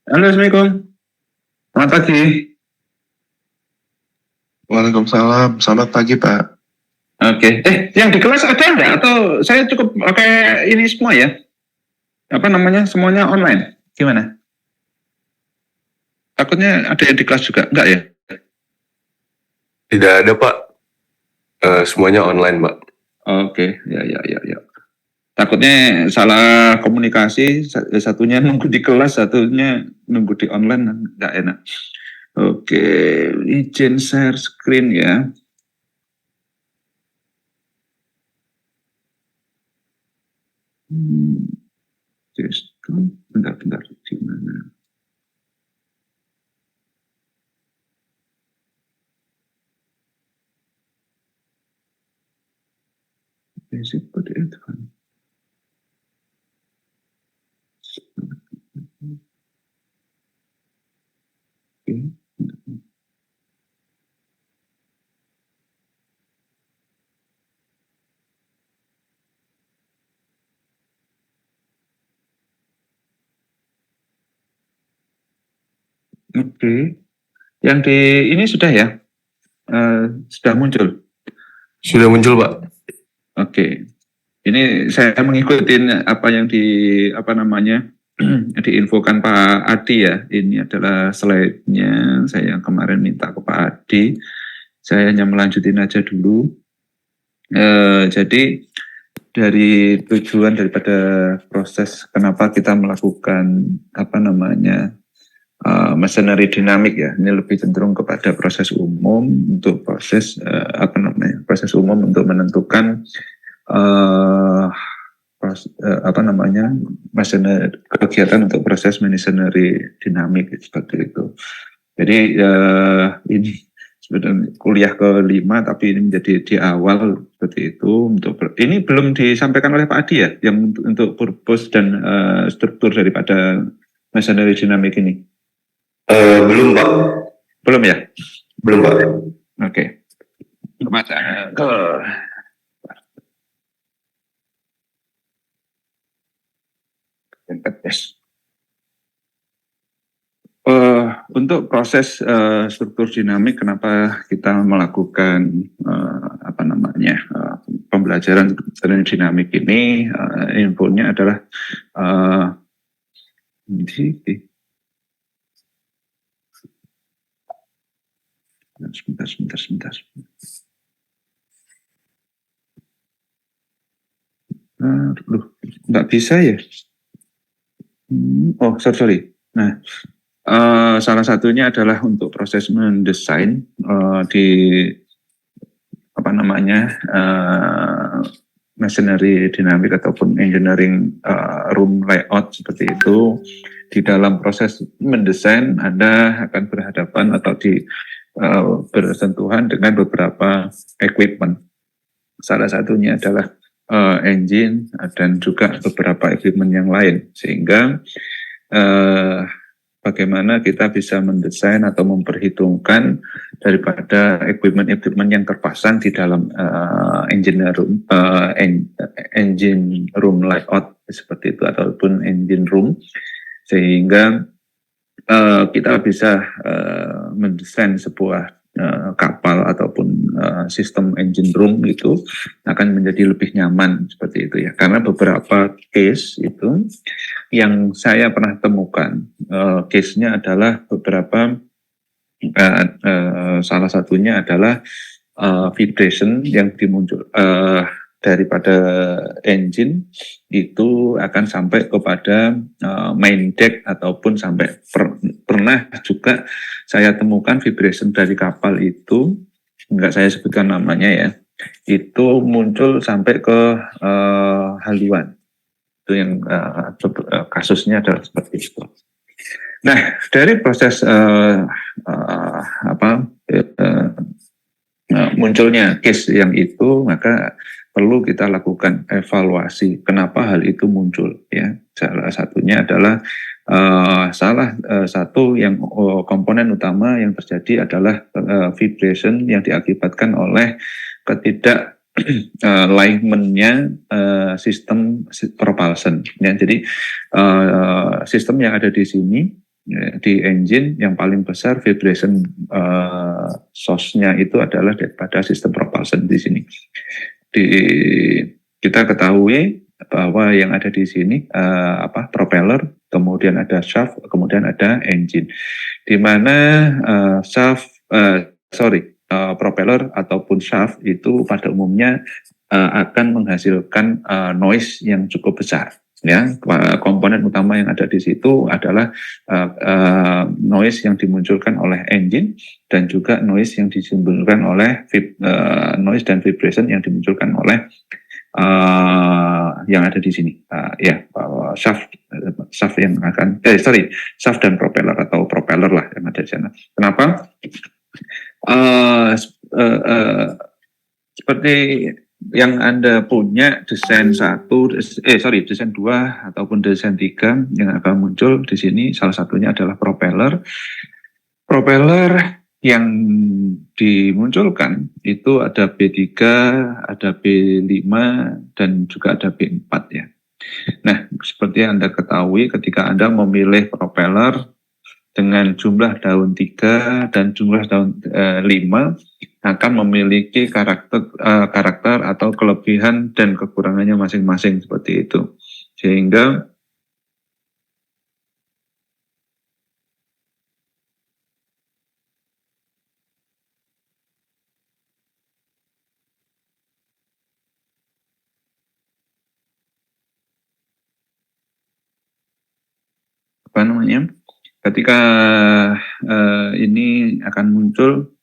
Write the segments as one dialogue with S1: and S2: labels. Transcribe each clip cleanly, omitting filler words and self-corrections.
S1: Halo, Assalamualaikum. Selamat pagi.
S2: Waalaikumsalam, selamat pagi Pak.
S1: Oke. Yang di kelas ada nggak? Atau saya cukup pakai ini semua ya? Apa namanya? Semuanya online? Gimana? Takutnya ada yang di kelas juga? Enggak ya?
S2: Tidak ada Pak, semuanya online Pak.
S1: Oke, ya. Takutnya salah komunikasi, satunya nunggu di kelas, satunya nunggu di online, nggak enak. Oke, izin share screen ya. Bentar, di mana? Basic body advance. Oke. Yang di ini sudah ya, sudah muncul.
S2: Sudah muncul, Pak.
S1: Oke, ini saya mengikuti apa yang diinfokan Pak Adi ya. Ini adalah slide-nya. Saya kemarin minta ke Pak Adi. Saya hanya melanjutin aja dulu. Jadi dari tujuan daripada proses kenapa kita melakukan machinery dinamik ya, ini lebih cenderung kepada proses umum untuk proses umum untuk menentukan kegiatan untuk proses machinery dinamik seperti itu. Jadi ini sebenarnya kuliah ke-5 tapi ini menjadi di awal seperti itu. Ini belum disampaikan oleh Pak Adi ya, yang untuk purpose dan struktur daripada machinery dinamik ini.
S2: Belum, Pak.
S1: Belum ya?
S2: Belum, Pak.
S1: Oke. Untuk proses struktur dinamik, kenapa kita melakukan pembelajaran dinamik ini? Infonya adalah sebentar. Nggak bisa ya? Oh, sorry. Nah, salah satunya adalah untuk proses mendesain di machinery dinamik ataupun engineering room layout seperti itu. Di dalam proses mendesain Anda akan berhadapan atau bersentuhan dengan beberapa equipment. Salah satunya adalah engine dan juga beberapa equipment yang lain, sehingga bagaimana kita bisa mendesain atau memperhitungkan daripada equipment yang terpasang di dalam engine room layout seperti itu ataupun engine room, sehingga kita bisa mendesain sebuah kapal ataupun sistem engine room itu akan menjadi lebih nyaman seperti itu ya, karena beberapa case itu yang saya pernah temukan, case-nya adalah beberapa salah satunya adalah vibration yang dimuncul daripada engine itu akan sampai kepada main deck ataupun sampai pernah juga saya temukan vibration dari kapal itu, enggak saya sebutkan namanya ya, itu muncul sampai ke haluan. Itu yang kasusnya adalah seperti itu. Nah, dari proses munculnya case yang itu, maka perlu kita lakukan evaluasi kenapa hal itu muncul ya. Salah satunya adalah satu yang komponen utama yang terjadi adalah vibration yang diakibatkan oleh ketidak alignment-nya sistem propulsion ya. Jadi sistem yang ada di sini di engine yang paling besar vibration source-nya itu adalah daripada sistem propulsion di sini. Kita ketahui bahwa yang ada di sini propeller, kemudian ada shaft, kemudian ada engine. Di mana propeller ataupun shaft itu pada umumnya akan menghasilkan noise yang cukup besar. Ya, komponen utama yang ada di situ adalah noise yang dimunculkan oleh engine dan juga noise yang ditimbulkan oleh noise dan vibration yang dimunculkan oleh yang ada di sini, shaft yang akan shaft dan propeller atau propeller lah yang ada di sana. Kenapa? Seperti yang Anda punya desain desain 2 ataupun desain 3 yang akan muncul di sini, salah satunya adalah propeller. Propeller yang dimunculkan itu ada B3, ada B5, dan juga ada B4 ya. Nah, seperti yang Anda ketahui ketika Anda memilih propeller, dengan jumlah daun 3 dan jumlah daun 5 akan memiliki karakter atau kelebihan dan kekurangannya masing-masing seperti itu. Sehingga apa namanya? Ketika ini akan muncul,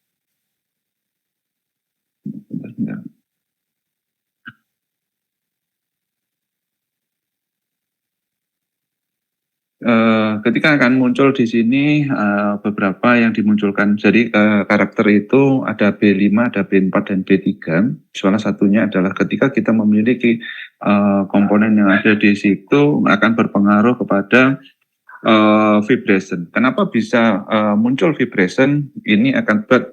S1: ketika akan muncul di sini beberapa yang dimunculkan. Jadi karakter itu ada B5, ada B4 dan B3. Salah satunya adalah ketika kita memiliki komponen yang ada di situ akan berpengaruh kepada vibration. Kenapa bisa muncul vibration? Ini akibat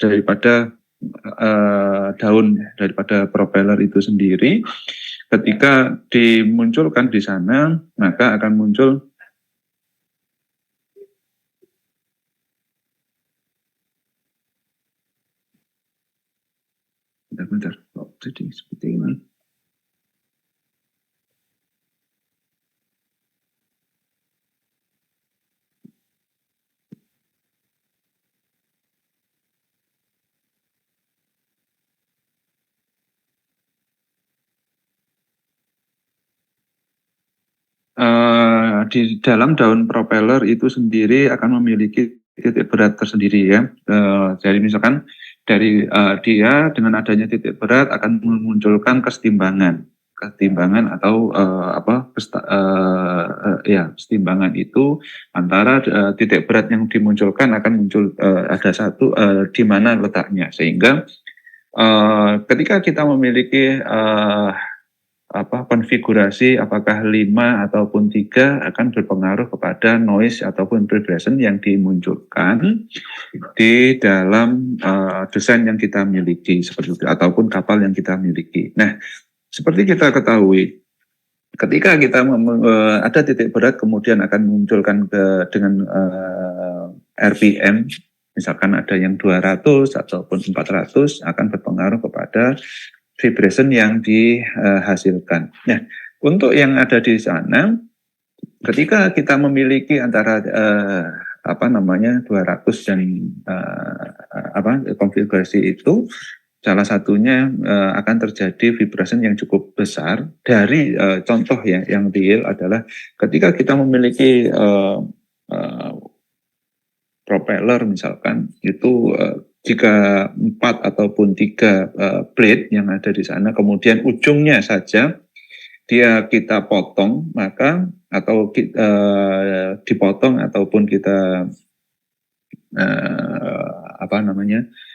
S1: daripada daun daripada propeller itu sendiri. Ketika dimunculkan di sana, maka akan muncul bentar. Jadi seperti ini. Di dalam daun propeller itu sendiri akan memiliki titik berat tersendiri ya. Jadi misalkan dari dia dengan adanya titik berat akan memunculkan kesetimbangan atau kesetimbangan itu antara titik berat yang dimunculkan akan muncul ada satu di mana letaknya, sehingga ketika kita memiliki konfigurasi apakah 5 ataupun 3 akan berpengaruh kepada noise ataupun vibration yang dimunculkan di dalam desain yang kita miliki seperti itu, ataupun kapal yang kita miliki. Nah, seperti kita ketahui, ketika kita ada titik berat kemudian akan memunculkan dengan RPM, misalkan ada yang 200 ataupun 400 akan berpengaruh kepada vibration yang dihasilkan. Nah, untuk yang ada di sana, ketika kita memiliki antara 200 dan konfigurasi itu, salah satunya akan terjadi vibration yang cukup besar. Dari contoh yang real adalah ketika kita memiliki propeller misalkan itu jika 4 ataupun 3 blade yang ada di sana, kemudian ujungnya saja kita potong, maka atau dipotong ataupun kita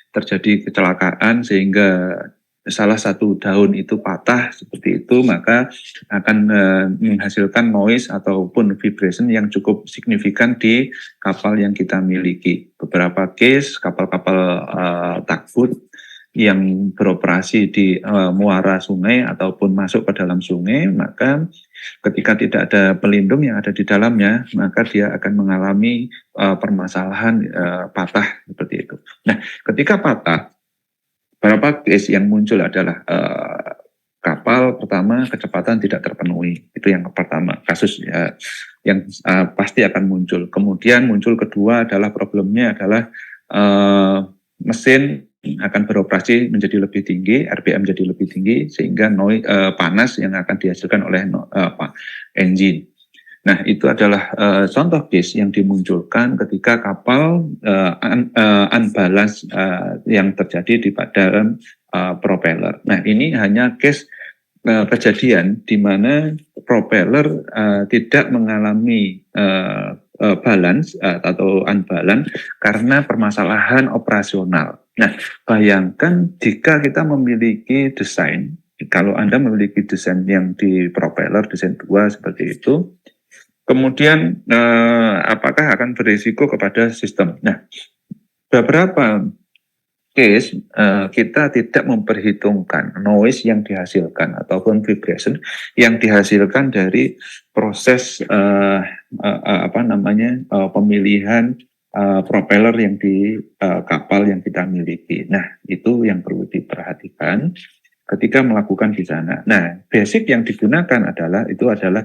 S1: terjadi kecelakaan sehingga salah satu daun itu patah seperti itu, maka akan menghasilkan noise ataupun vibration yang cukup signifikan di kapal yang kita miliki. Beberapa case kapal-kapal tugboat yang beroperasi di muara sungai ataupun masuk ke dalam sungai, maka ketika tidak ada pelindung yang ada di dalamnya, maka dia akan mengalami permasalahan patah seperti itu. Nah, ketika patah, beberapa case yang muncul adalah kapal pertama kecepatan tidak terpenuhi, itu yang pertama kasus yang pasti akan muncul. Kemudian muncul kedua adalah problemnya adalah mesin akan beroperasi menjadi lebih tinggi, RPM menjadi lebih tinggi sehingga panas yang akan dihasilkan oleh engine. Nah, itu adalah contoh case yang dimunculkan ketika kapal unbalance yang terjadi di dalam propeller. Nah, ini hanya case kejadian di mana propeller tidak mengalami balance atau unbalance karena permasalahan operasional. Nah, bayangkan jika kita memiliki desain, kalau Anda memiliki desain yang di propeller, desain 2 seperti itu, kemudian apakah akan berisiko kepada sistem? Nah, beberapa case kita tidak memperhitungkan noise yang dihasilkan ataupun vibration yang dihasilkan dari proses pemilihan propeller yang di kapal yang kita miliki. Nah, itu yang perlu diperhatikan ketika melakukan di sana. Nah, basic yang digunakan adalah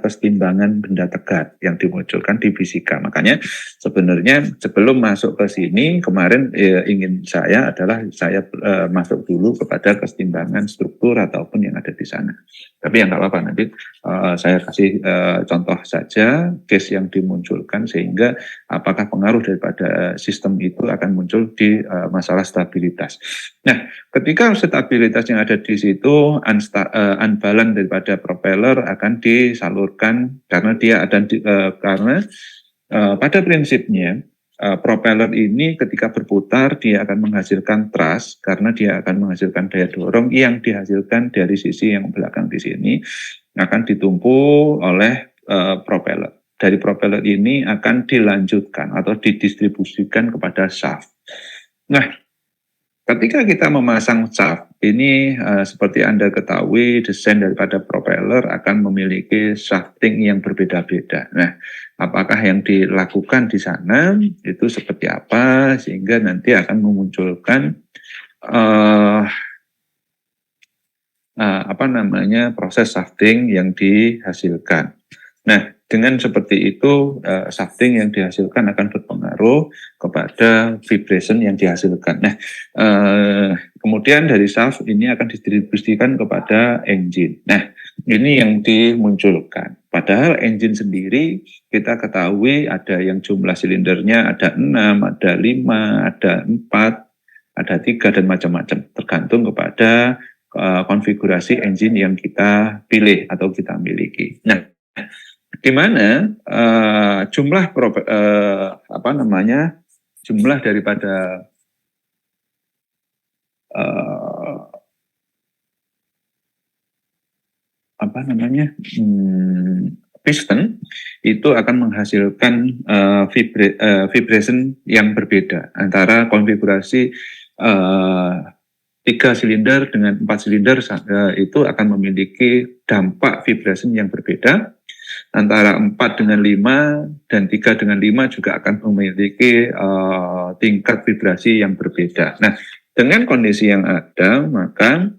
S1: kesetimbangan benda tegak yang dimunculkan di fisika. Makanya sebenarnya sebelum masuk ke sini kemarin ingin saya masuk dulu kepada kesetimbangan struktur ataupun yang ada di sana. Tapi ya nggak apa-apa, nanti saya kasih contoh saja case yang dimunculkan sehingga apakah pengaruh daripada sistem itu akan muncul di masalah stabilitas. Nah, ketika stabilitas yang ada di situ unbalance daripada propeller akan disalurkan karena dia ada pada prinsipnya propeller ini ketika berputar dia akan menghasilkan thrust karena dia akan menghasilkan daya dorong yang dihasilkan dari sisi yang belakang di sini akan ditumpu oleh propeller. Dari propeller ini akan dilanjutkan atau didistribusikan kepada shaft. Nah, ketika kita memasang shaft, ini seperti Anda ketahui, desain daripada propeller akan memiliki shafting yang berbeda-beda. Nah, apakah yang dilakukan di sana itu seperti apa, sehingga nanti akan memunculkan proses shafting yang dihasilkan. Nah, dengan seperti itu, shafting yang dihasilkan akan berpengaruh kepada vibration yang dihasilkan. Nah, kemudian dari shaft ini akan didistribusikan kepada engine. Nah, ini yang dimunculkan. Padahal engine sendiri kita ketahui ada yang jumlah silindernya ada 6, ada 5, ada 4, ada 3, dan macam-macam. Tergantung kepada konfigurasi engine yang kita pilih atau kita miliki. Nah, di mana jumlah daripada piston itu akan menghasilkan vibration yang berbeda antara konfigurasi 3 silinder dengan 4 silinder itu akan memiliki dampak vibration yang berbeda. Antara 4 dengan 5 dan 3 dengan 5 juga akan memiliki tingkat vibrasi yang berbeda. Nah, dengan kondisi yang ada, maka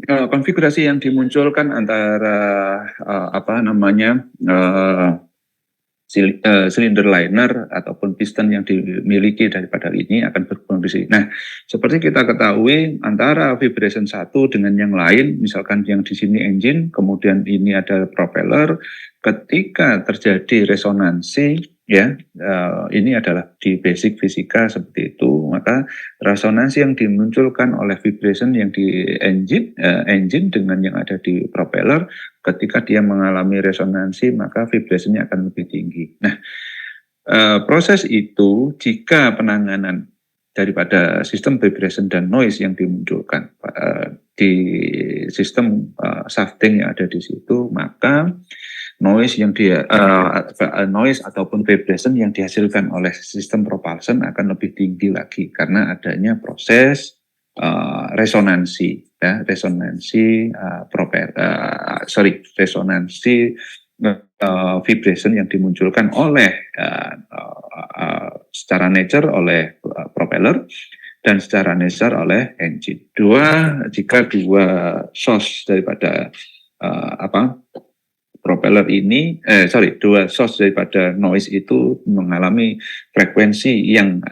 S1: konfigurasi yang dimunculkan antara silinder liner ataupun piston yang dimiliki daripada ini akan berkondisi. Nah, seperti kita ketahui antara vibration satu dengan yang lain, misalkan yang di sini engine, kemudian ini ada propeller, ketika terjadi resonansi, ya, ini adalah di basic fisika seperti itu, maka resonansi yang dimunculkan oleh vibration yang di engine dengan yang ada di propeller, ketika dia mengalami resonansi maka vibrasinya akan lebih tinggi. Nah, proses itu jika penanganan daripada sistem vibration dan noise yang dimunculkan di sistem shafting yang ada di situ, maka noise ataupun vibration yang dihasilkan oleh sistem propulsion akan lebih tinggi lagi karena adanya proses resonansi vibration yang dimunculkan oleh secara nature oleh propeller dan secara nature oleh engine. Jika dua source daripada propeller ini, dua source daripada noise itu mengalami frekuensi yang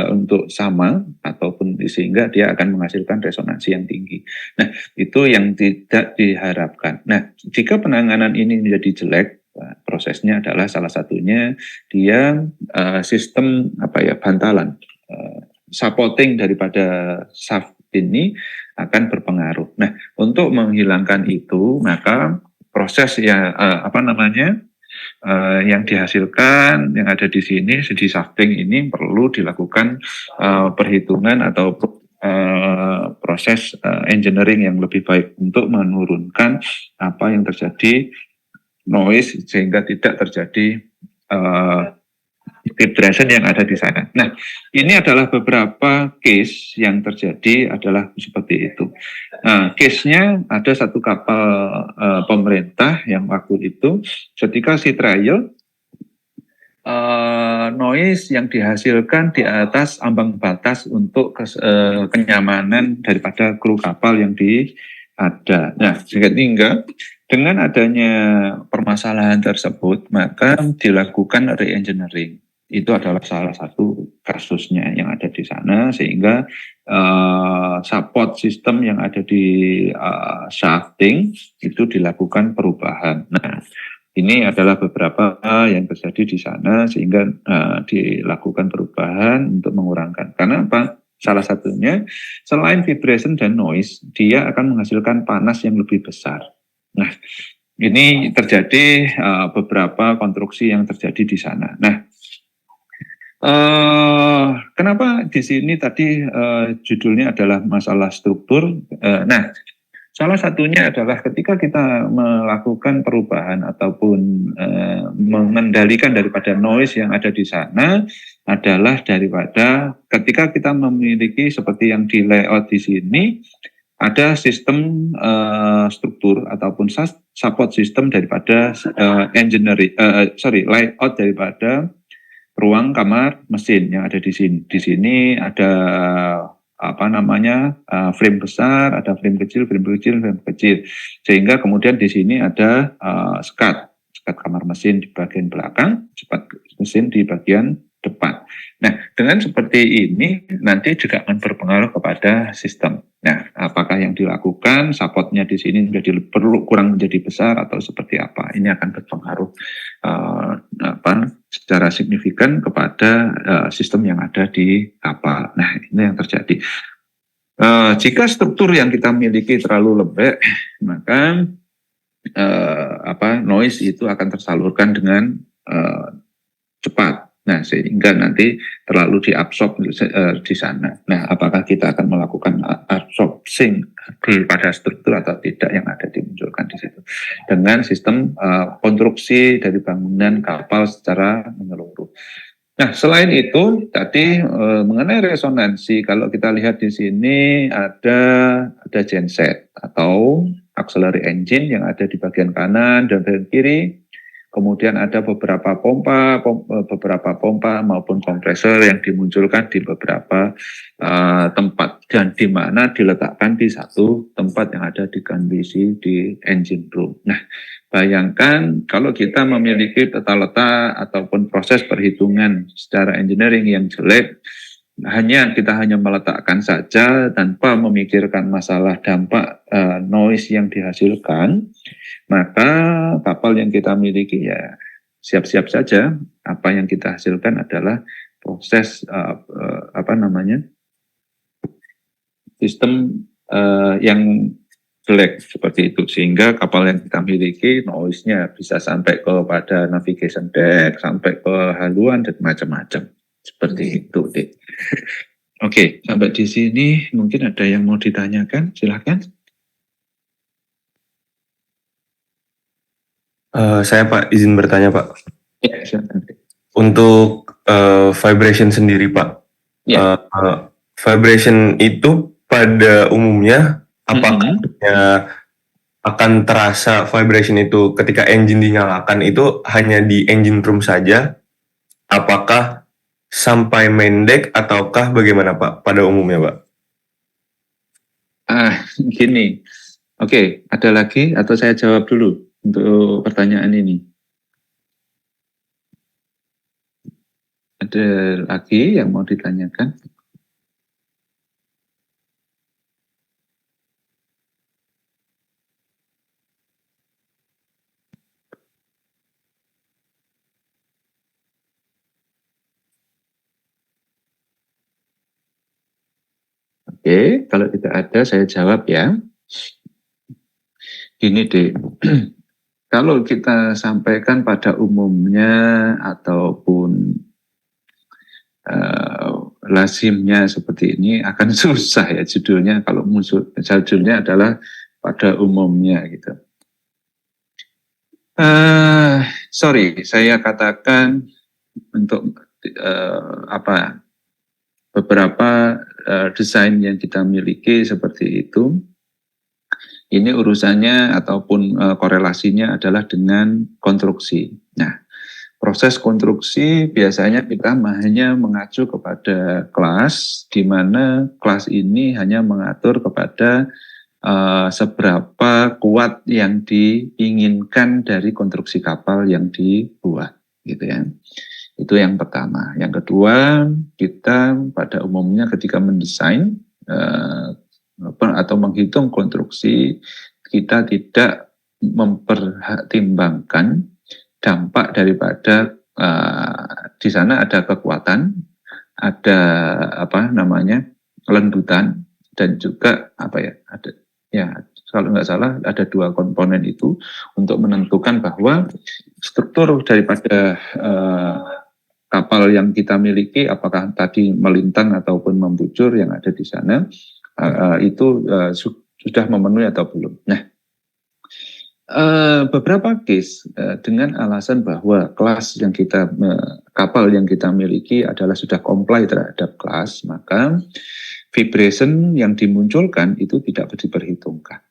S1: untuk sama ataupun sehingga dia akan menghasilkan resonansi yang tinggi. Nah, itu yang tidak diharapkan. Nah, jika penanganan ini menjadi jelek, prosesnya adalah salah satunya dia sistem bantalan supporting daripada shaft ini akan berpengaruh. Nah, untuk menghilangkan itu, maka proses yang dihasilkan yang ada di sini di shafting ini perlu dilakukan perhitungan atau proses engineering yang lebih baik untuk menurunkan apa yang terjadi noise sehingga tidak terjadi vibration yang ada di sana. Nah, ini adalah beberapa case yang terjadi adalah seperti itu. Nah, case-nya ada satu kapal pemerintah yang waktu itu ketika si trial noise yang dihasilkan di atas ambang batas untuk kenyamanan daripada kru kapal yang ada. Nah, sehingga dengan adanya permasalahan tersebut, maka dilakukan re-engineering. Itu adalah salah satu kasusnya yang ada di sana, sehingga support system yang ada di shafting itu dilakukan perubahan. Nah, ini adalah beberapa yang terjadi di sana sehingga dilakukan perubahan untuk mengurangkan. Karena apa? Salah satunya selain vibration dan noise, dia akan menghasilkan panas yang lebih besar. Nah, ini terjadi beberapa konstruksi yang terjadi di sana. Nah, kenapa di sini tadi judulnya adalah masalah struktur? Nah, salah satunya adalah ketika kita melakukan perubahan ataupun mengendalikan daripada noise yang ada di sana adalah daripada ketika kita memiliki seperti yang di layout di sini ada sistem struktur ataupun support system daripada layout daripada ruang kamar mesin yang ada di sini. Di sini ada frame besar, ada frame kecil, frame kecil, frame kecil. Sehingga kemudian di sini ada skat kamar mesin di bagian belakang, skat mesin di bagian depan. Nah, dengan seperti ini nanti juga akan berpengaruh kepada sistem. Nah, apakah yang dilakukan supportnya di sini perlu kurang menjadi besar atau seperti apa? Ini akan berpengaruh secara signifikan kepada sistem yang ada di kapal. Nah, ini yang terjadi. Jika struktur yang kita miliki terlalu lembek, maka noise itu akan tersalurkan dengan cepat. Nah, sehingga nanti terlalu diabsorb di sana. Nah, apakah kita akan melakukan absorbing pada struktur atau tidak yang ada dimunculkan di situ dengan sistem konstruksi dari bangunan kapal secara menyeluruh. Nah, selain itu tadi mengenai resonansi, kalau kita lihat di sini ada genset atau auxiliary engine yang ada di bagian kanan dan bagian kiri. Kemudian ada beberapa pompa maupun kompresor yang dimunculkan di beberapa tempat dan di mana diletakkan di satu tempat yang ada di kondisi di engine room. Nah, bayangkan kalau kita memiliki tata letak ataupun proses perhitungan secara engineering yang jelek, kita hanya meletakkan saja tanpa memikirkan masalah dampak noise yang dihasilkan, maka kapal yang kita miliki ya siap-siap saja. Apa yang kita hasilkan adalah proses sistem yang jelek seperti itu, sehingga kapal yang kita miliki noise-nya bisa sampai kepada navigation deck, sampai ke haluan dan macam-macam seperti itu, Dik. Oke, sampai di sini mungkin ada yang mau ditanyakan, silakan.
S2: Saya Pak izin bertanya Pak.
S1: Ya, silakan.
S2: Untuk vibration sendiri Pak.
S1: Ya.
S2: Vibration itu pada umumnya apakah akan terasa vibration itu ketika engine dinyalakan itu hanya di engine room saja? Apakah sampai main deck ataukah bagaimana Pak pada umumnya Pak?
S1: Gini. Oke, ada lagi atau saya jawab dulu untuk pertanyaan ini? Ada lagi yang mau ditanyakan? Oke, kalau tidak ada saya jawab ya. Gini deh, kalau kita sampaikan pada umumnya ataupun lazimnya seperti ini akan susah ya judulnya. Kalau judulnya adalah pada umumnya gitu. Sorry, saya katakan untuk beberapa desain yang kita miliki seperti itu. Ini urusannya ataupun korelasinya adalah dengan konstruksi. Nah, proses konstruksi biasanya kita hanya mengacu kepada kelas, di mana kelas ini hanya mengatur kepada seberapa kuat yang diinginkan dari konstruksi kapal yang dibuat, gitu ya. Itu yang pertama. Yang kedua, kita pada umumnya ketika mendesain atau menghitung konstruksi, kita tidak mempertimbangkan dampak daripada di sana ada kekuatan, ada lendutan, dan juga kalau nggak salah ada 2 komponen itu untuk menentukan bahwa struktur daripada kapal yang kita miliki, apakah tadi melintang ataupun membujur yang ada di sana, itu sudah memenuhi atau belum. Nah, beberapa case dengan alasan bahwa kelas yang kapal yang kita miliki adalah sudah comply terhadap kelas, maka vibration yang dimunculkan itu tidak diperhitungkan.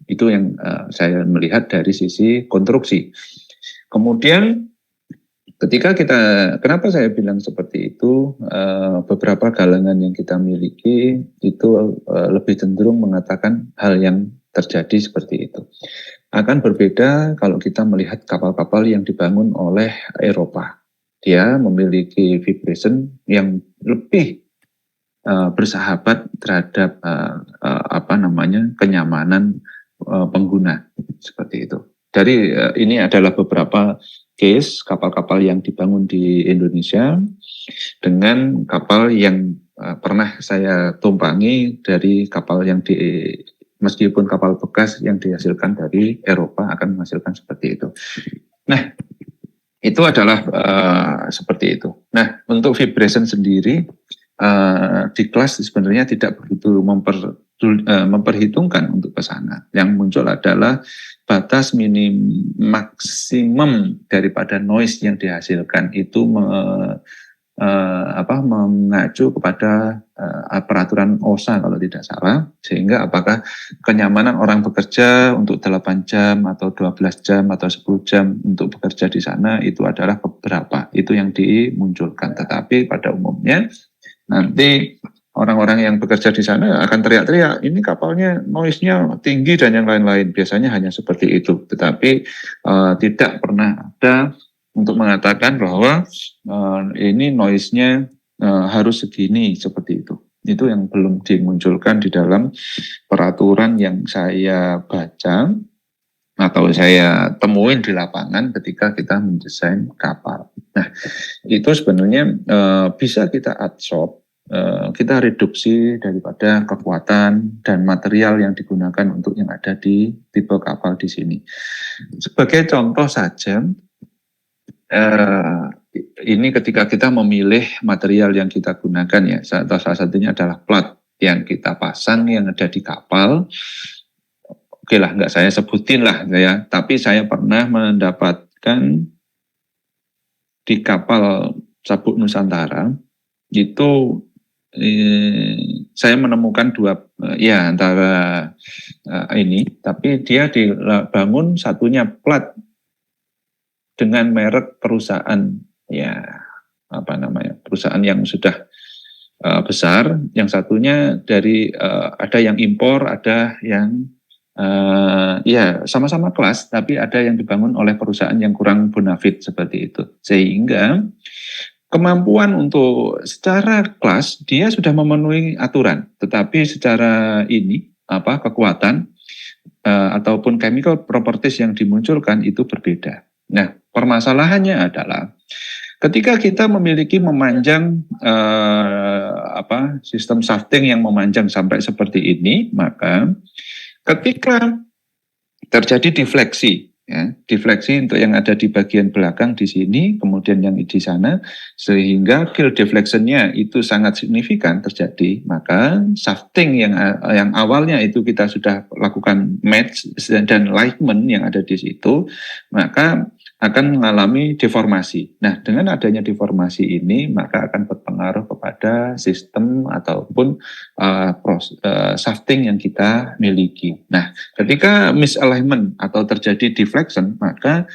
S1: Itu yang saya melihat dari sisi konstruksi. Kemudian kenapa saya bilang seperti itu, beberapa galangan yang kita miliki itu lebih cenderung mengatakan hal yang terjadi seperti itu. Akan berbeda kalau kita melihat kapal-kapal yang dibangun oleh Eropa. Dia memiliki vibration yang lebih bersahabat terhadap kenyamanan pengguna seperti itu. Dari ini adalah beberapa case kapal-kapal yang dibangun di Indonesia dengan kapal yang pernah saya tumpangi dari kapal yang meskipun kapal bekas yang dihasilkan dari Eropa akan menghasilkan seperti itu. Nah, itu adalah seperti itu. Nah, untuk vibration sendiri di kelas sebenarnya tidak begitu memperhitungkan untuk ke sana. Yang muncul adalah batas maksimum daripada noise yang dihasilkan itu mengacu kepada peraturan OSHA kalau tidak salah, sehingga apakah kenyamanan orang bekerja untuk 8 jam atau 12 jam atau 10 jam untuk bekerja di sana itu adalah beberapa, itu yang dimunculkan. Tetapi pada umumnya nanti orang-orang yang bekerja di sana akan teriak-teriak, ini kapalnya noise-nya tinggi dan yang lain-lain. Biasanya hanya seperti itu. Tetapi tidak pernah ada untuk mengatakan bahwa ini noise-nya harus segini, seperti itu. Itu yang belum dimunculkan di dalam peraturan yang saya baca atau saya temuin di lapangan ketika kita mendesain kapal. Nah, itu sebenarnya bisa kita absorb, kita reduksi daripada kekuatan dan material yang digunakan untuk yang ada di tipe kapal di sini. Sebagai contoh saja, ini ketika kita memilih material yang kita gunakan ya, salah satunya adalah plat yang kita pasang yang ada di kapal. Oke lah, nggak saya sebutin lah ya, tapi saya pernah mendapatkan di kapal Sabuk Nusantara itu saya menemukan 2 antara ini, tapi dia dibangun satunya plat dengan merek perusahaan perusahaan yang sudah besar, yang satunya dari ada yang impor, ada yang sama-sama kelas, tapi ada yang dibangun oleh perusahaan yang kurang bonafit seperti itu. Sehingga kemampuan untuk secara kelas dia sudah memenuhi aturan, tetapi secara kekuatan ataupun chemical properties yang dimunculkan itu berbeda. Nah, permasalahannya adalah ketika kita memanjang sistem shafting yang memanjang sampai seperti ini, maka ketika terjadi defleksi ya, defleksi untuk yang ada di bagian belakang di sini, kemudian yang di sana, sehingga kill deflection-nya itu sangat signifikan terjadi, maka shafting yang awalnya itu kita sudah lakukan match dan alignment yang ada di situ, maka akan mengalami deformasi. Nah, dengan adanya deformasi ini, maka akan berpengaruh kepada sistem ataupun shafting yang kita miliki. Nah, ketika misalignment atau terjadi deflection, maka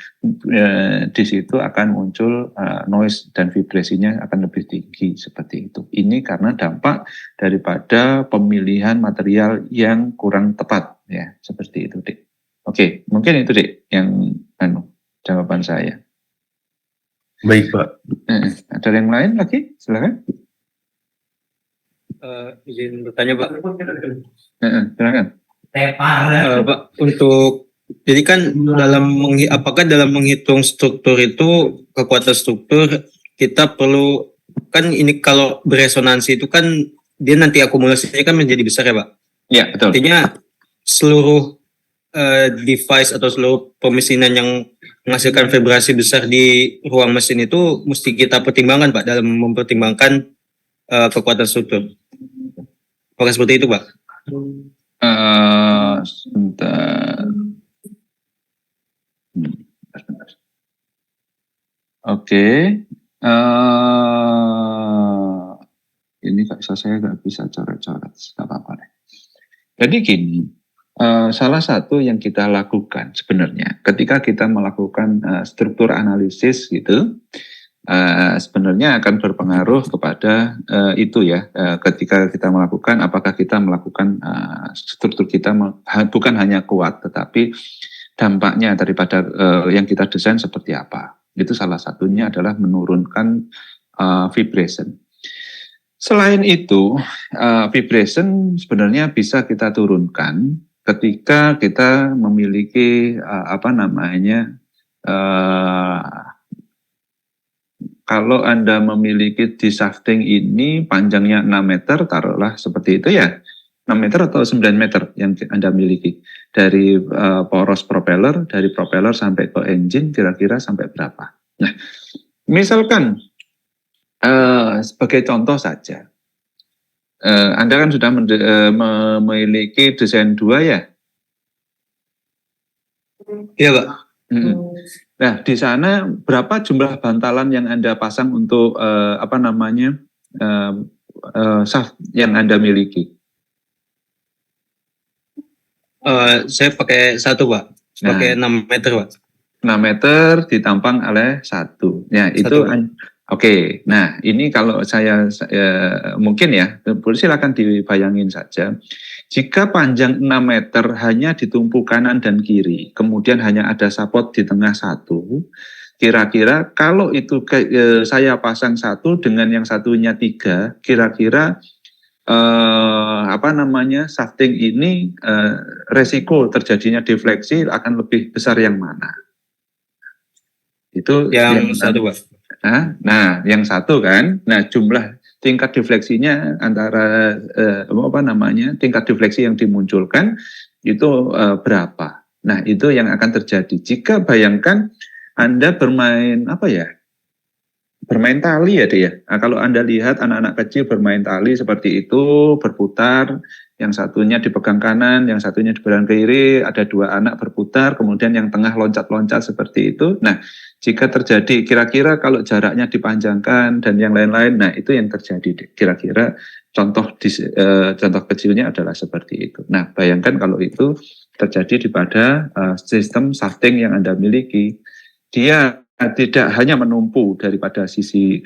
S1: di situ akan muncul noise dan vibrasinya akan lebih tinggi seperti itu. Ini karena dampak daripada pemilihan material yang kurang tepat, ya seperti itu, Dik. Oke, mungkin itu, Dik, yang jawaban saya.
S2: Baik, Pak.
S1: Ada yang lain lagi? Silakan.
S3: Izin bertanya, Pak.
S1: Silakan.
S3: Pak, untuk jadi kan apakah dalam menghitung struktur itu, kekuatan struktur, kita perlu, kan ini kalau beresonansi itu kan dia nanti akumulasinya kan menjadi besar ya, Pak?
S1: Ya, betul.
S3: Artinya seluruh device atau seluruh pemesinan yang menghasilkan vibrasi besar di ruang mesin itu mesti kita pertimbangkan, Pak, dalam mempertimbangkan kekuatan struktur. Apakah seperti itu, Pak?
S1: Sebentar. Oke. Ini saya nggak bisa coret-coret, nggak apa-apa deh. Jadi gini, salah satu yang kita lakukan sebenarnya ketika kita melakukan struktur analisis gitu, sebenarnya akan berpengaruh kepada itu ya, ketika kita melakukan, apakah kita melakukan struktur kita bukan hanya kuat, tetapi dampaknya daripada yang kita desain seperti apa. Itu salah satunya adalah menurunkan vibration. Selain itu, vibration sebenarnya bisa kita turunkan ketika kita memiliki kalau Anda memiliki de-shafting ini panjangnya 6 meter, taruhlah seperti itu ya, 6 meter atau 9 meter yang Anda miliki. Dari poros propeller, dari propeller sampai ke engine kira-kira sampai berapa. Nah, misalkan sebagai contoh saja, Anda kan sudah memiliki desain 2 ya?
S3: Iya, Pak.
S1: Nah, di sana berapa jumlah bantalan yang Anda pasang untuk shaft yang Anda miliki?
S3: Saya pakai 1, Pak. Pakai 6 meter, Pak.
S1: 6 meter ditampang oleh 1. Ya, itu Oke. Nah, ini kalau saya mungkin ya, silakan dibayangin saja. Jika panjang 6 meter hanya ditumpu kanan dan kiri, kemudian hanya ada support di tengah 1, kira-kira kalau itu saya pasang 1 dengan yang satunya 3, kira-kira shafting ini resiko terjadinya defleksi akan lebih besar yang mana? Itu
S3: yang 1, Pak.
S1: Nah, yang 1 kan. Nah, jumlah tingkat defleksinya antara tingkat defleksi yang dimunculkan itu berapa. Nah, itu yang akan terjadi. Jika bayangkan Anda bermain bermain tali ya, dia. Nah, kalau Anda lihat anak-anak kecil bermain tali seperti itu, berputar, yang satunya dipegang kanan, yang satunya dipegang kiri, ada 2 anak berputar, kemudian yang tengah loncat-loncat seperti itu. Nah, jika terjadi, kira-kira kalau jaraknya dipanjangkan dan yang lain-lain, nah itu yang terjadi. Kira-kira contoh kecilnya adalah seperti itu. Nah, bayangkan kalau itu terjadi pada sistem shafting yang Anda miliki, dia tidak hanya menumpu daripada sisi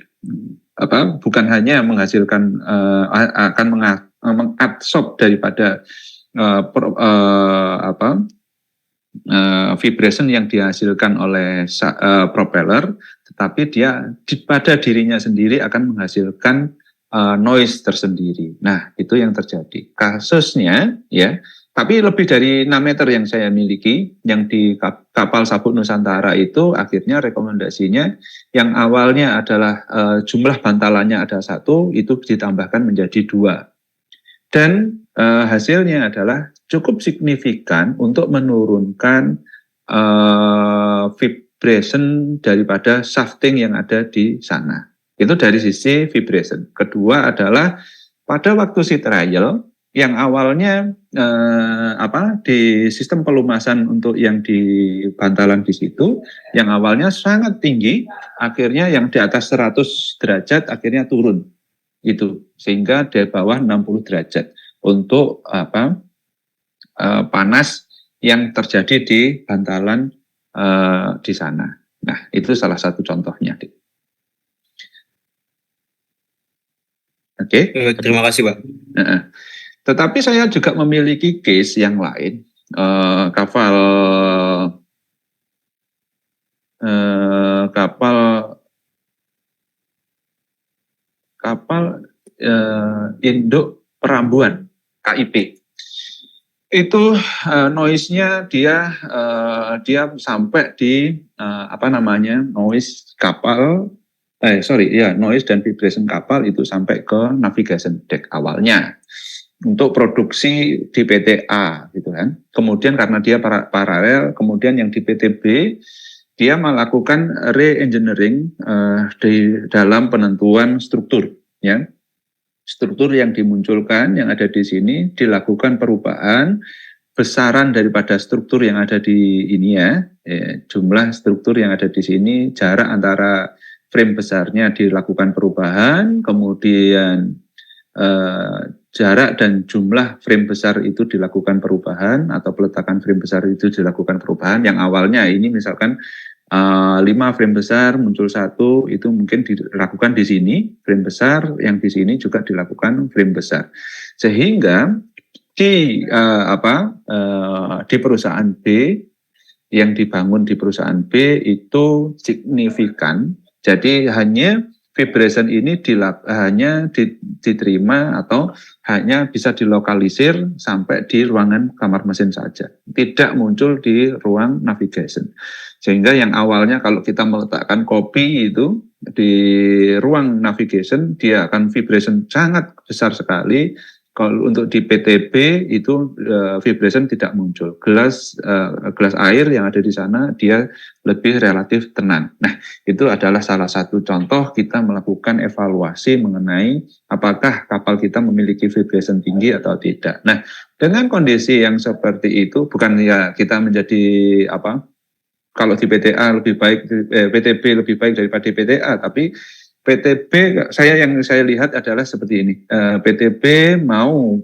S1: bukan hanya menghasilkan akan mengabsorb daripada vibration yang dihasilkan oleh propeller, tetapi dia pada dirinya sendiri akan menghasilkan noise tersendiri. Nah, itu yang terjadi. Kasusnya ya, tapi lebih dari 6 meter yang saya miliki, yang di kapal Sabuk Nusantara itu akhirnya rekomendasinya yang awalnya adalah jumlah bantalannya ada 1, itu ditambahkan menjadi 2. Dan hasilnya adalah cukup signifikan untuk menurunkan vibration daripada shafting yang ada di sana. Itu dari sisi vibration. Kedua adalah pada waktu si trial yang awalnya di sistem pelumasan untuk yang di bantalan di situ yang awalnya sangat tinggi, akhirnya yang di atas 100 derajat akhirnya turun itu, sehingga di bawah 60 derajat untuk panas yang terjadi di bantalan di sana. Nah, itu salah satu contohnya. Oke.
S3: Terima kasih, Pak.
S1: Tetapi saya juga memiliki case yang lain, kapal induk perambuan KIP. Itu noise-nya dia sampai di noise kapal, noise dan vibration kapal itu sampai ke navigation deck awalnya untuk produksi di PTA gitu kan. Kemudian karena dia paralel, kemudian yang di PTB dia melakukan re-engineering di dalam penentuan struktur, ya. Struktur yang dimunculkan yang ada di sini dilakukan perubahan besaran daripada struktur yang ada di ini jumlah struktur yang ada di sini, jarak antara frame besarnya dilakukan perubahan, kemudian jarak dan jumlah frame besar itu dilakukan perubahan atau peletakan frame besar itu dilakukan perubahan. Yang awalnya ini misalkan 5 frame besar muncul 1, itu mungkin dilakukan di sini frame besar, yang di sini juga dilakukan frame besar, sehingga di perusahaan B yang dibangun di perusahaan B itu signifikan. Jadi hanya vibration ini hanya diterima atau hanya bisa dilokalisir sampai di ruangan kamar mesin saja, tidak muncul di ruang navigation. Sehingga yang awalnya kalau kita meletakkan kopi itu di ruang navigation, dia akan vibration sangat besar sekali. Kalau untuk di PTB itu vibration tidak muncul. Gelas air yang ada di sana dia lebih relatif tenang. Nah, itu adalah salah satu contoh kita melakukan evaluasi mengenai apakah kapal kita memiliki vibration tinggi atau tidak. Nah, dengan kondisi yang seperti itu, bukan ya kita menjadi kalau di PTA lebih baik, PTB lebih baik daripada di PTA, tapi PTB yang saya lihat adalah seperti ini. PTB mau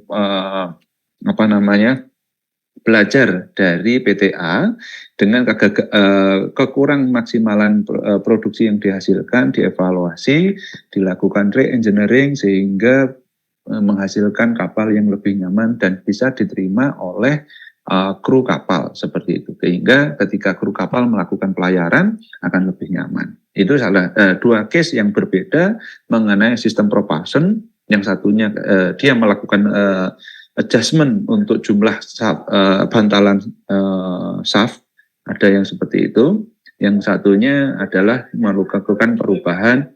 S1: belajar dari PTA dengan kekurang maksimalan produksi yang dihasilkan, dievaluasi, dilakukan re-engineering sehingga menghasilkan kapal yang lebih nyaman dan bisa diterima oleh kru kapal seperti itu, sehingga ketika kru kapal melakukan pelayaran akan lebih nyaman. Itu dua case yang berbeda mengenai sistem propulsion. Yang satunya dia melakukan adjustment untuk jumlah bantalan shaft, ada yang seperti itu. Yang satunya adalah melakukan perubahan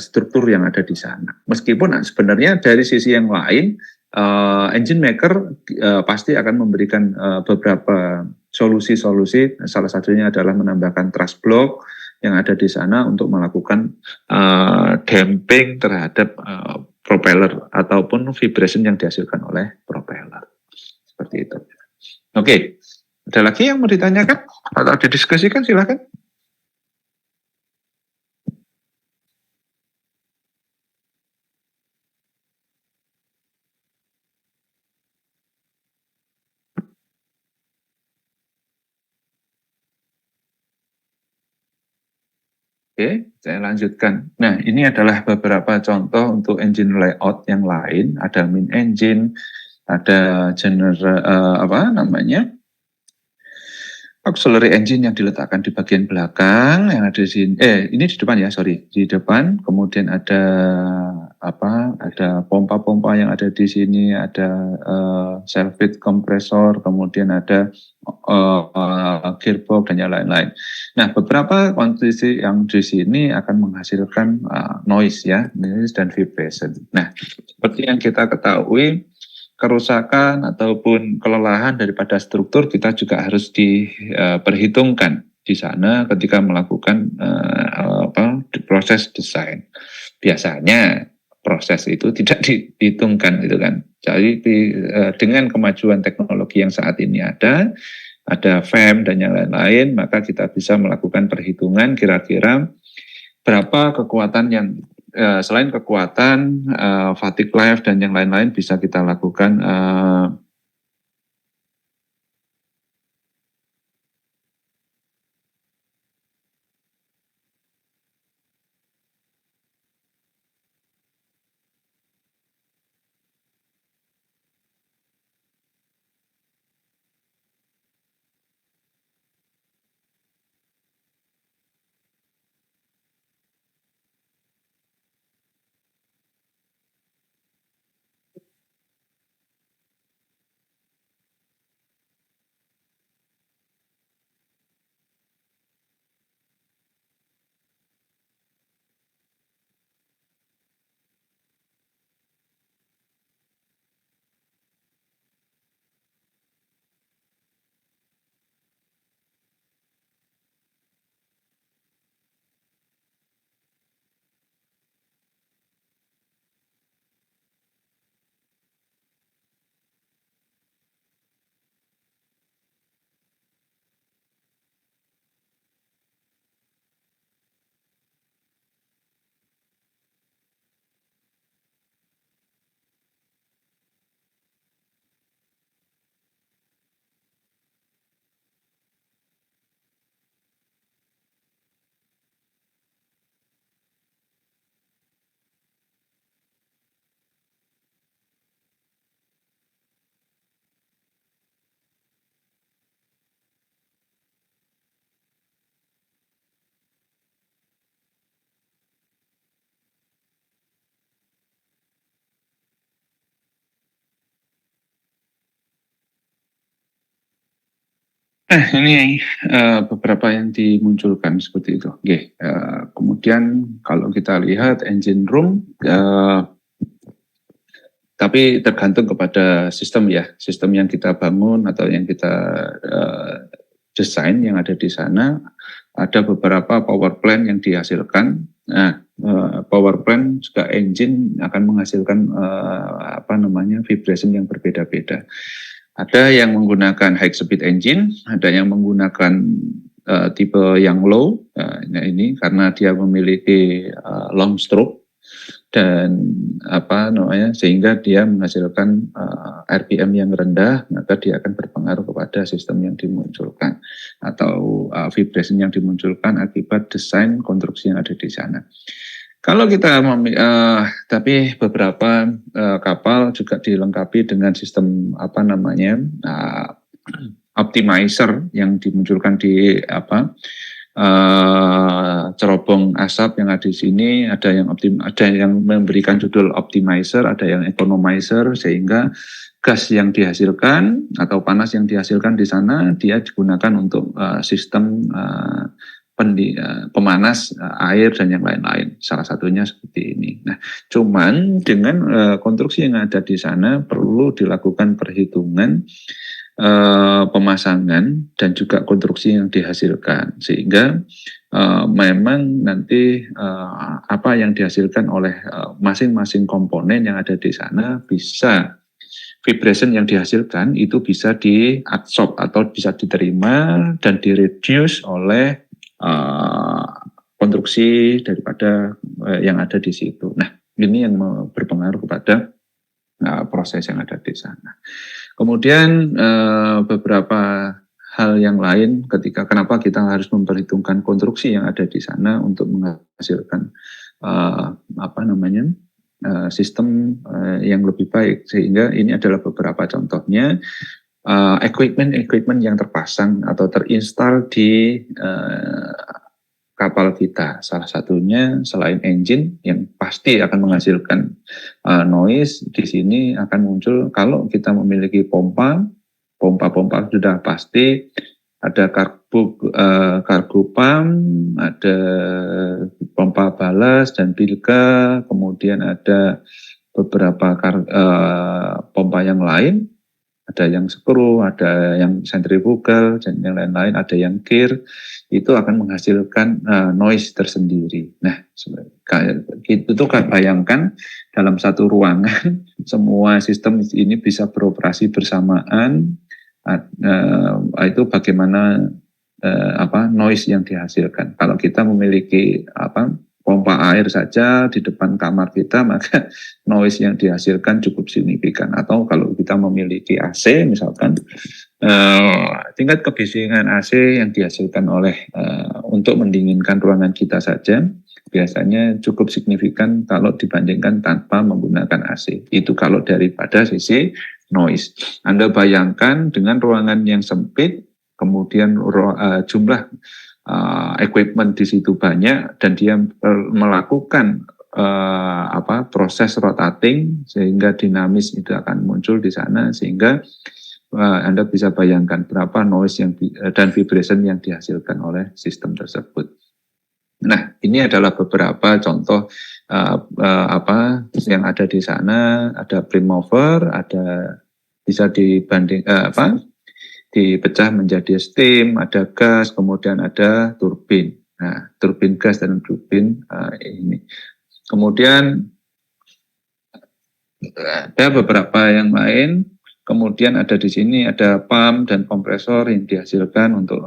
S1: struktur yang ada di sana. Meskipun sebenarnya dari sisi yang lain, engine maker pasti akan memberikan beberapa solusi-solusi. Salah satunya adalah menambahkan truss block yang ada di sana untuk melakukan damping terhadap propeller ataupun vibration yang dihasilkan oleh propeller. Seperti itu. Oke, ada lagi yang mau ditanyakan atau didiskusikan, silakan. Oke, saya lanjutkan. Nah, ini adalah beberapa contoh untuk engine layout yang lain. Ada main engine, ada auxiliary engine yang diletakkan di bagian belakang, yang ada di sini. Ini di depan ya, sorry, di depan. Kemudian ada pompa-pompa yang ada di sini, ada self-feed kompresor, kemudian ada gearbox dan yang lain-lain. Nah, beberapa kondisi yang di sini akan menghasilkan noise ya, noise dan vibration. Nah, seperti yang kita ketahui, kerusakan ataupun kelelahan daripada struktur kita juga harus diperhitungkan di sana ketika melakukan proses desain. Biasanya proses itu tidak dihitungkan gitu kan. Jadi dengan kemajuan teknologi yang saat ini ada FEM dan yang lain-lain, maka kita bisa melakukan perhitungan kira-kira berapa kekuatan yang selain kekuatan fatigue life dan yang lain-lain bisa kita lakukan ini beberapa yang dimunculkan seperti itu. Oke, kemudian kalau kita lihat engine room, tapi tergantung kepada sistem ya, sistem yang kita bangun atau yang kita desain yang ada di sana. Ada beberapa power plant yang dihasilkan. Nah, power plant juga engine akan menghasilkan vibration yang berbeda-beda. Ada yang menggunakan high speed engine, ada yang menggunakan tipe yang low. Nah ini karena dia memiliki long stroke dan sehingga dia menghasilkan RPM yang rendah, maka dia akan berpengaruh kepada sistem yang dimunculkan atau vibration yang dimunculkan akibat desain konstruksi yang ada di sana. Kalau kita tapi beberapa kapal juga dilengkapi dengan sistem optimizer yang dimunculkan di cerobong asap yang ada di sini. Ada yang memberikan judul optimizer, ada yang economizer, sehingga gas yang dihasilkan atau panas yang dihasilkan di sana dia digunakan untuk sistem pemanas air dan yang lain-lain. Salah satunya seperti ini. Nah, cuman dengan konstruksi yang ada di sana perlu dilakukan perhitungan pemasangan dan juga konstruksi yang dihasilkan, sehingga memang nanti apa yang dihasilkan oleh masing-masing komponen yang ada di sana bisa vibration yang dihasilkan itu bisa diabsorb atau bisa diterima dan direduce oleh konstruksi daripada yang ada di situ. Nah, ini yang berpengaruh kepada proses yang ada di sana. Kemudian beberapa hal yang lain kenapa kita harus memperhitungkan konstruksi yang ada di sana untuk menghasilkan sistem yang lebih baik, sehingga ini adalah beberapa contohnya equipment yang terpasang atau terinstal di kapal kita. Salah satunya selain engine yang pasti akan menghasilkan noise, di sini akan muncul kalau kita memiliki pompa sudah pasti ada cargo pump, ada pompa balas dan bilga, kemudian ada beberapa pompa yang lain, ada yang skru, ada yang sentrifugal, dan yang lain-lain, ada yang gear, itu akan menghasilkan noise tersendiri. Nah, itu tuh bayangkan dalam satu ruangan, semua sistem ini bisa beroperasi bersamaan, itu bagaimana noise yang dihasilkan. Kalau kita memiliki pompa air saja di depan kamar kita, maka noise yang dihasilkan cukup signifikan. Atau kalau kita memiliki AC misalkan, tingkat kebisingan AC yang dihasilkan oleh untuk mendinginkan ruangan kita saja biasanya cukup signifikan kalau dibandingkan tanpa menggunakan AC. Itu kalau daripada sisi noise. Anda bayangkan dengan ruangan yang sempit, kemudian jumlah equipment di situ banyak, dan dia melakukan proses rotating sehingga dinamis itu akan muncul di sana, sehingga Anda bisa bayangkan berapa noise dan vibration yang dihasilkan oleh sistem tersebut. Nah, ini adalah beberapa contoh yang ada di sana. Ada prime mover, ada bisa dipecah menjadi steam, ada gas, kemudian ada turbin. Nah, turbin gas dan turbin ini. Kemudian ada beberapa yang lain. Kemudian ada di sini ada pump dan kompresor yang dihasilkan untuk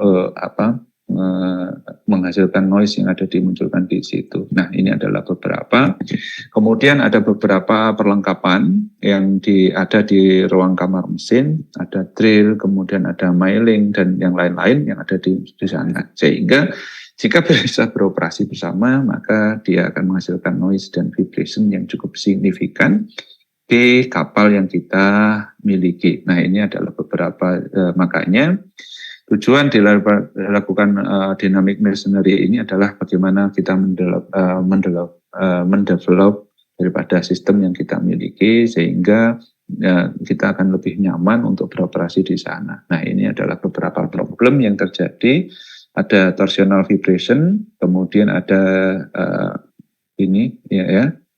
S1: menghasilkan noise yang ada dimunculkan di situ. Nah, ini adalah beberapa. Kemudian ada beberapa perlengkapan yang ada di ruang kamar mesin, ada drill, kemudian ada milling dan yang lain-lain yang ada di sana. Sehingga jika bisa beroperasi bersama, maka dia akan menghasilkan noise dan vibration yang cukup signifikan di kapal yang kita miliki. Nah, ini adalah beberapa, makanya tujuan dilakukan dynamic masonry ini adalah bagaimana kita mendevelop daripada sistem yang kita miliki, sehingga kita akan lebih nyaman untuk beroperasi di sana. Nah, ini adalah beberapa problem yang terjadi. Ada torsional vibration, kemudian ada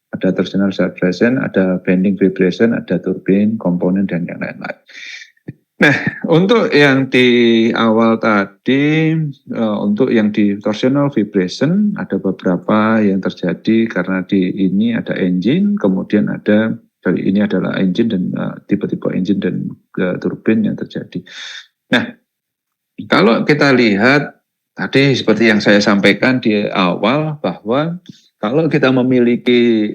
S1: ada torsional vibration, ada bending vibration, ada turbin, komponen, dan yang lain-lain. Nah, untuk yang di awal tadi, untuk yang di torsional vibration, ada beberapa yang terjadi karena di ini ada engine, kemudian ada, kali ini adalah engine dan tipe-tipe engine dan turbin yang terjadi. Nah, kalau kita lihat, tadi seperti yang saya sampaikan di awal, bahwa kalau kita memiliki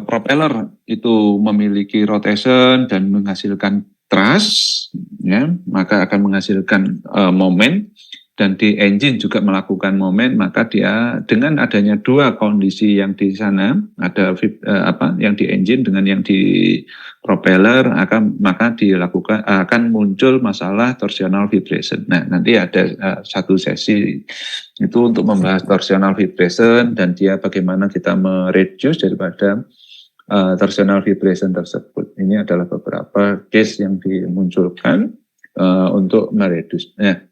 S1: propeller itu memiliki rotation dan menghasilkan thrust, ya, maka akan menghasilkan momen, dan di engine juga melakukan momen, maka dia dengan adanya dua kondisi yang di sana, ada yang di engine dengan yang di propeller, maka akan muncul masalah torsional vibration. Nah, nanti ada satu sesi itu untuk membahas torsional vibration dan dia bagaimana kita mereduce daripada torsional vibration tersebut. Ini adalah beberapa case yang dimunculkan untuk mereduce. Nah,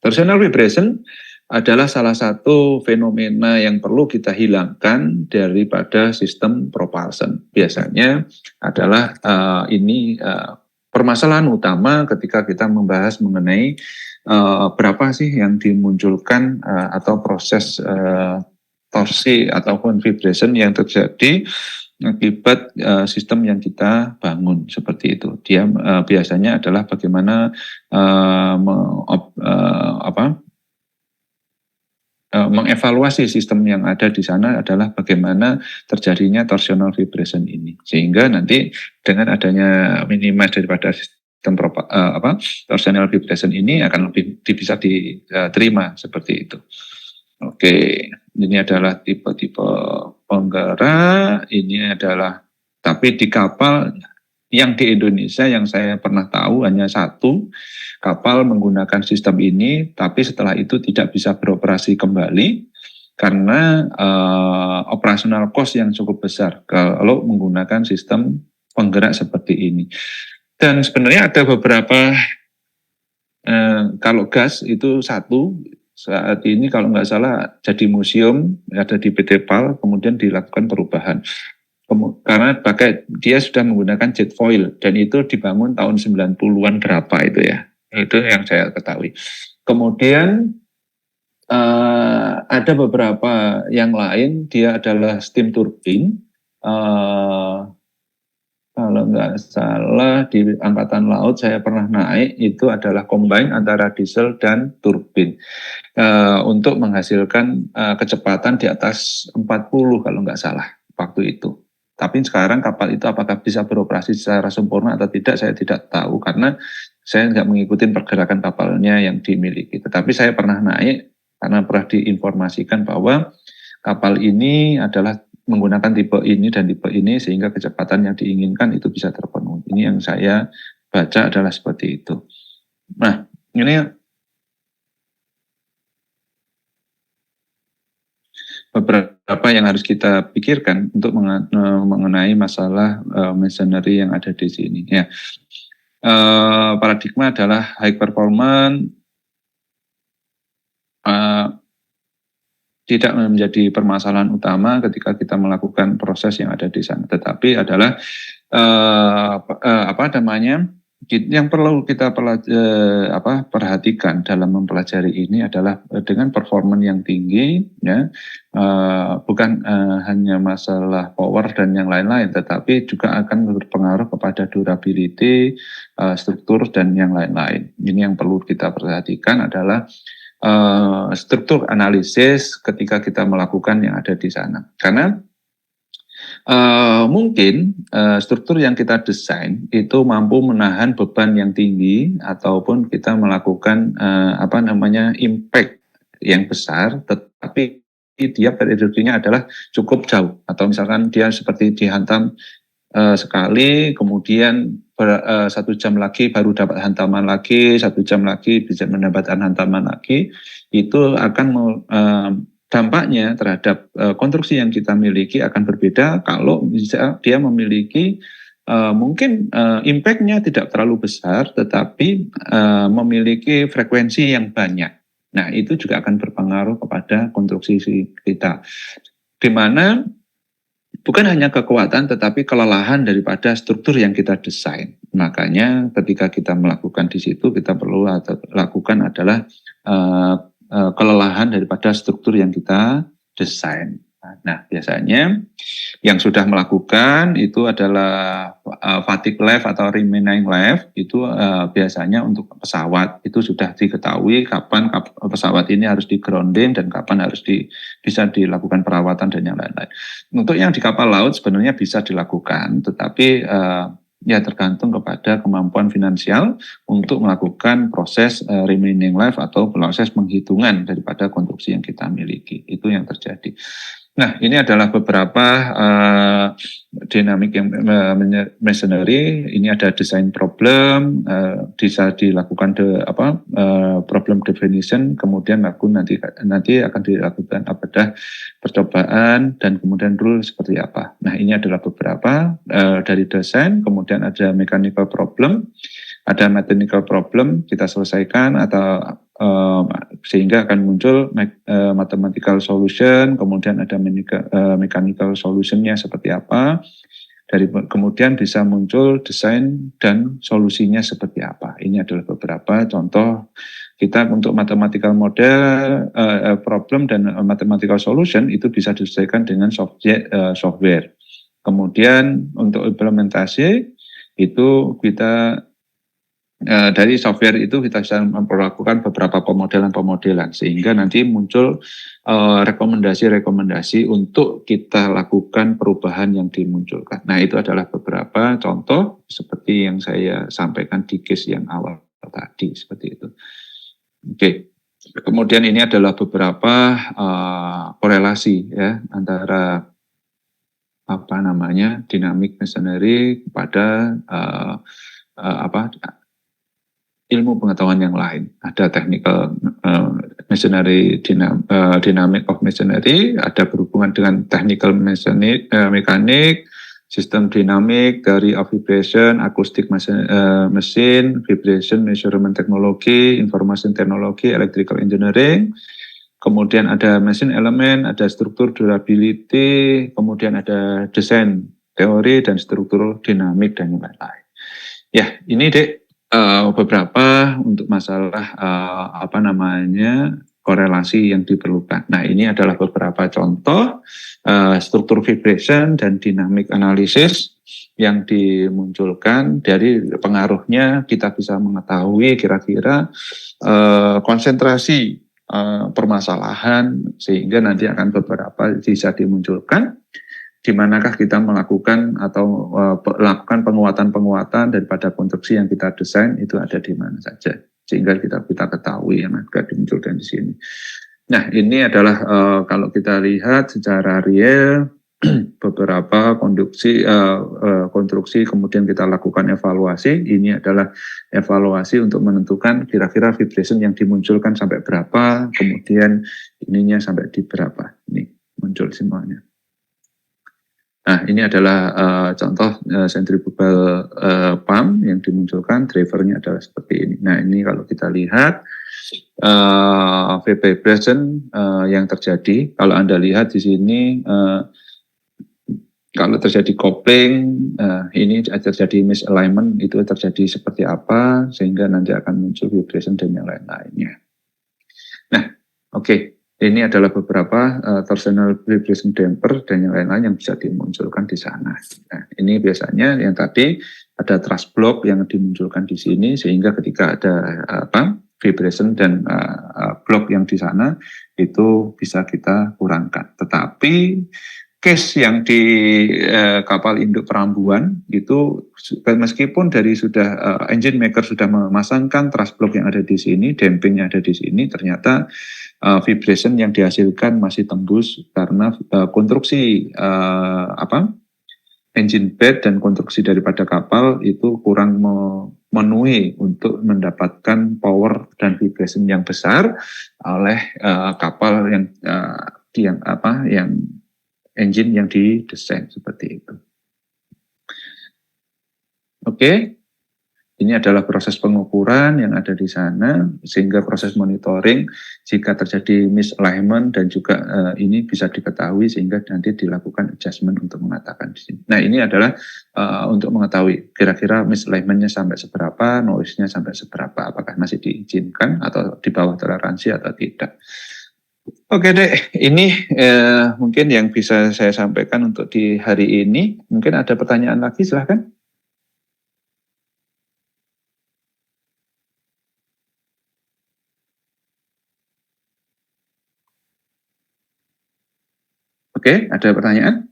S1: torsional vibration adalah salah satu fenomena yang perlu kita hilangkan daripada sistem propulsion. Biasanya adalah permasalahan utama ketika kita membahas mengenai berapa sih yang dimunculkan atau proses torsi ataupun vibration yang terjadi akibat sistem yang kita bangun seperti itu. Dia biasanya adalah bagaimana mengevaluasi sistem yang ada di sana adalah bagaimana terjadinya torsional vibration ini, sehingga nanti dengan adanya minimize daripada sistem torsional vibration ini akan lebih bisa diterima seperti itu. Oke, ini adalah tipe-tipe penggerak. Ini adalah, tapi di kapal yang di Indonesia yang saya pernah tahu hanya satu kapal menggunakan sistem ini, tapi setelah itu tidak bisa beroperasi kembali karena operasional cost yang cukup besar kalau menggunakan sistem penggerak seperti ini. Dan sebenarnya ada beberapa Kalau gas itu satu, saat ini kalau nggak salah jadi museum, ada di PT PAL, kemudian dilakukan perubahan. Karena dia sudah menggunakan jet foil, dan itu dibangun tahun 90-an berapa itu ya. Itu yang saya ketahui. Kemudian ada beberapa yang lain, dia adalah steam turbine. Kalau nggak salah di Angkatan Laut saya pernah naik, itu adalah combine antara diesel dan turbin untuk menghasilkan kecepatan di atas 40 kalau nggak salah waktu itu. Tapi sekarang kapal itu apakah bisa beroperasi secara sempurna atau tidak, saya tidak tahu karena saya nggak mengikuti pergerakan kapalnya yang dimiliki. Tetapi saya pernah naik karena pernah diinformasikan bahwa kapal ini adalah menggunakan tipe ini dan tipe ini sehingga kecepatan yang diinginkan itu bisa terpenuhi. Ini yang saya baca adalah seperti itu. Nah, ini beberapa yang harus kita pikirkan untuk mengenai masalah masonry yang ada di sini. Ya, paradigma adalah high performance. Tidak menjadi permasalahan utama ketika kita melakukan proses yang ada di sana, tetapi adalah yang perlu kita perhatikan dalam mempelajari ini adalah dengan performa yang tinggi, ya, bukan hanya masalah power dan yang lain-lain, tetapi juga akan berpengaruh kepada durability, struktur dan yang lain-lain. Ini yang perlu kita perhatikan adalah struktur analisis ketika kita melakukan yang ada di sana. Karena mungkin struktur yang kita desain itu mampu menahan beban yang tinggi ataupun kita melakukan impact yang besar, tetapi dia periodenya adalah cukup jauh, atau misalkan dia seperti dihantam sekali, kemudian 1 jam lagi baru dapat hantaman lagi, 1 jam lagi bisa mendapatkan hantaman lagi, itu akan dampaknya terhadap konstruksi yang kita miliki akan berbeda kalau bisa dia memiliki mungkin impact-nya tidak terlalu besar, tetapi memiliki frekuensi yang banyak. Nah, itu juga akan berpengaruh kepada konstruksi kita, di mana bukan hanya kekuatan, tetapi kelelahan daripada struktur yang kita desain. Makanya ketika kita melakukan di situ, kita perlu lakukan adalah kelelahan daripada struktur yang kita desain. Nah, biasanya yang sudah melakukan itu adalah fatigue life atau remaining life, itu biasanya untuk pesawat itu sudah diketahui kapan pesawat ini harus di grounding dan kapan harus bisa dilakukan perawatan dan yang lain-lain. Untuk yang di kapal laut sebenarnya bisa dilakukan, tetapi ya tergantung kepada kemampuan finansial untuk melakukan proses remaining life atau proses penghitungan daripada konstruksi yang kita miliki. Itu yang terjadi. Nah, ini adalah beberapa dinamik yang masonry. Ini ada design problem, bisa dilakukan problem definition, kemudian nanti akan dilakukan percobaan dan kemudian rule seperti apa. Nah, ini adalah beberapa dari desain, kemudian ada mechanical problem, ada mechanical problem kita selesaikan atau sehingga akan muncul mathematical solution, kemudian ada mechanical solutionnya seperti apa, kemudian bisa muncul desain dan solusinya seperti apa. Ini adalah beberapa contoh kita untuk mathematical model, problem dan mathematical solution itu bisa diselesaikan dengan software. Kemudian untuk implementasi itu kita dari software itu kita bisa memperlakukan beberapa pemodelan sehingga nanti muncul rekomendasi untuk kita lakukan perubahan yang dimunculkan. Nah, itu adalah beberapa contoh seperti yang saya sampaikan di case yang awal tadi, seperti itu. Oke. Kemudian ini adalah beberapa korelasi ya antara dinamik masonry kepada ilmu pengetahuan yang lain. Ada technical masonry, dynamic of masonry, ada berhubungan dengan technical mekanik, sistem dinamik, theory of vibration, acoustic mesin, vibration measurement technology, information technology, electrical engineering. Kemudian ada mesin elemen, ada struktur durability, kemudian ada desain teori dan struktur dinamik dan lain-lain. Ya, ini Dek beberapa untuk masalah korelasi yang diperlukan. Nah, ini adalah beberapa contoh struktur vibration dan dynamic analysis yang dimunculkan. Dari pengaruhnya kita bisa mengetahui kira-kira konsentrasi permasalahan, sehingga nanti akan beberapa bisa dimunculkan di manakah kita melakukan atau melakukan penguatan-penguatan daripada konstruksi yang kita desain itu ada di mana saja, sehingga kita ketahui yang akan dimunculkan di sini. Nah, ini adalah kalau kita lihat secara real beberapa konstruksi kemudian kita lakukan evaluasi. Ini adalah evaluasi untuk menentukan kira-kira vibration yang dimunculkan sampai berapa, kemudian ininya sampai di berapa. Ini muncul semuanya. Nah, ini adalah contoh centrifugal pump yang dimunculkan, drivernya adalah seperti ini. Nah, ini kalau kita lihat vibration yang terjadi, kalau Anda lihat di sini kalau terjadi coupling, ini terjadi misalignment, itu terjadi seperti apa, sehingga nanti akan muncul vibration dan yang lain-lainnya. Nah, oke. Ini adalah beberapa torsional vibration damper dan yang lain-lain yang bisa dimunculkan di sana. Nah, ini biasanya yang tadi ada truss block yang dimunculkan di sini, sehingga ketika ada vibration dan block yang di sana, itu bisa kita kurangkan. Tetapi case yang di kapal induk perambuan itu meskipun dari sudah engine maker sudah memasangkan truss block yang ada di sini, dampingnya ada di sini, ternyata vibration yang dihasilkan masih tembus karena konstruksi engine bed dan konstruksi daripada kapal itu kurang memenuhi untuk mendapatkan power dan vibration yang besar oleh kapal yang engine yang didesain seperti itu. Oke, ini adalah proses pengukuran yang ada di sana, sehingga proses monitoring jika terjadi misalignment dan juga ini bisa diketahui sehingga nanti dilakukan adjustment untuk mengatakan di sini. Nah, ini adalah untuk mengetahui kira-kira misalignment-nya sampai seberapa, noise-nya sampai seberapa, apakah masih diizinkan atau di bawah toleransi atau tidak. Oke Dek, ini mungkin yang bisa saya sampaikan untuk di hari ini. Mungkin ada pertanyaan lagi, silahkan. Oke, ada pertanyaan?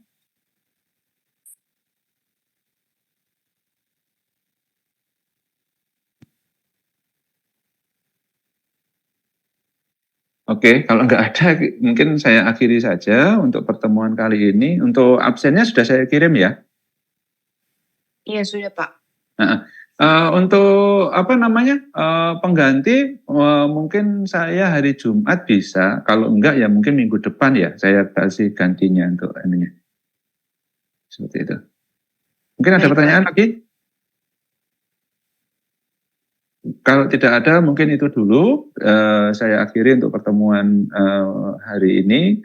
S1: Oke, kalau nggak ada, mungkin saya akhiri saja untuk pertemuan kali ini. Untuk absennya sudah saya kirim ya?
S4: Iya, sudah Pak.
S1: Nah, untuk pengganti, mungkin saya hari Jumat bisa. Kalau enggak ya mungkin minggu depan ya, saya kasih gantinya untuk ininya. Seperti itu. Mungkin ada pertanyaan lagi? Kalau tidak ada, mungkin itu dulu saya akhiri untuk pertemuan hari ini.